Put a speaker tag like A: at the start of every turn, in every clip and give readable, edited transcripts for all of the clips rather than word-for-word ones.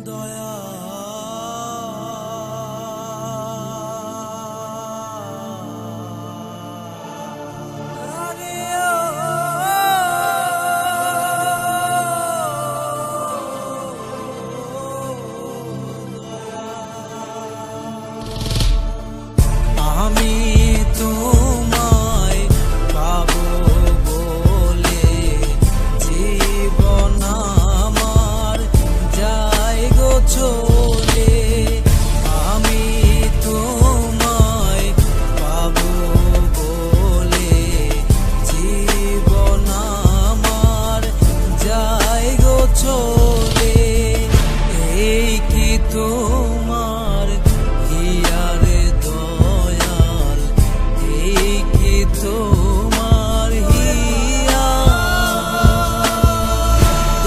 A: দয়া আমি তোমায় পাবো বলে জীবন আমার যায় গো চলে। আমি তোমায় পাবো বলে জীবন আমার যায় গো চলে। এই কি তোমার হিয়ারে দয়াল, এই কি তোমার হিয়া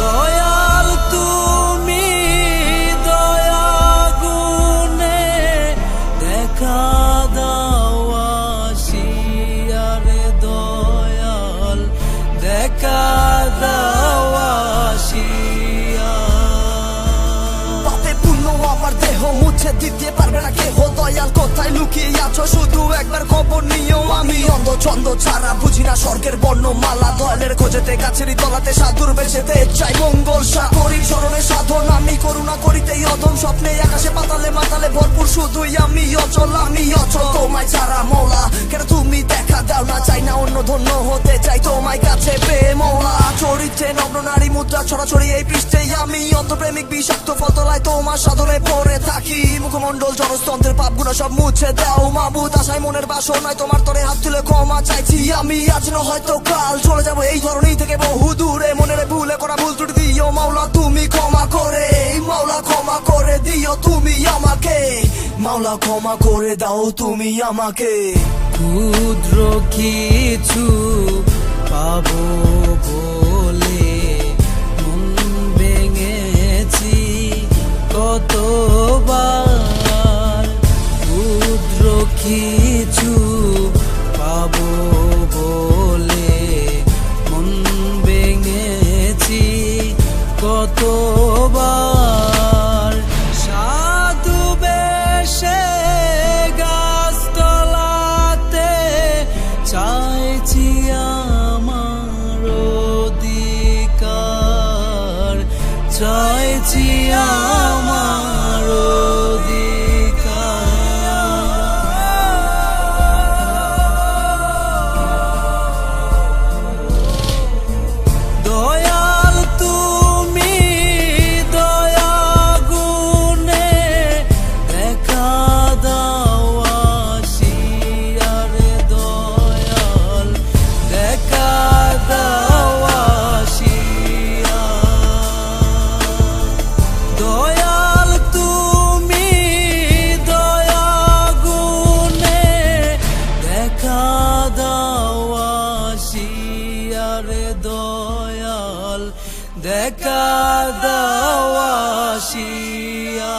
A: দয়াল, তুমি দয়া গুণে দেখা দাও আসিয়ারে দয়াল, দেখা দাও আসিয়া।
B: পাপে পুণ্য আমার দেহ মুছে দিতে পারবে না কেহ, দয়াল কোথায় লুকিয়ে আছো শুধু একবার খবর নিও। আমি অন্ধ ছন্দ ছাড়া বুঝি না স্বর্গের বর্ণমালা, দয়ালের খোঁজেতে গাছেরই তলাতে সাধুর বেশেতে চাই মঙ্গল সাগরীর স্মরণে সাধন। আমি করুণা করিতেই অধম স্বপ্নে আকাশে পাতালে মাতালে ভরপুর, শুধুই আমি অচল তোমায় ছাড়া মৌলা। কেন তুমি দেখা দাও না, চাই না অন্য ধন্য হতে চাই তোমায় কাছে পেয়ে মৌলা। চরিত্রে নগ্ন নারী মুদ্রা ছড়াছড়ি এই পৃষ্ঠে, আমি অন্তপ্রেমিক বিষাক্ত ফতলায় তোমার সাধনে পড়ে থাকি। মুখমণ্ডল জনস্তন্ত্রের পাপগুলো সব মুছে দাও মাবুদ, আশায় মনের বাসনায় তোমার তরে হাত তুলে ক্ষমা চাইছি। আমি আজ না হয়তো কাল চলে যাবো এই ধরনী থেকে বহু দূরে, মনের ভুলে করা ভুল ত্রুটি দিও মাওলা তুমি ক্ষমা করে, মাওলা ক্ষমা করে দিও তুমি আমাকে, মাওলা ক্ষমা করে দাও তুমি আমাকে।
A: ক্ষুদ্র কিছু পাবো বলে মন ভেঙেছি কতবার, ক্ষুদ্র কিছু পাবো বলে মন ভেঙেছি কতবার। সাধু বেশে গাছতলাতে চাইছি আমার অধিকার, চাইছি আমার অধিকার। দয়াল তুমি দয়া গুণে দেখা দাও আসিয়ারে দয়াল, দেখা দাও আসিয়া। দয়াল তুমি দয়া গুণে দেখা দাও আসিয়ারে দয়াল, দেখা দাও আসিয়া।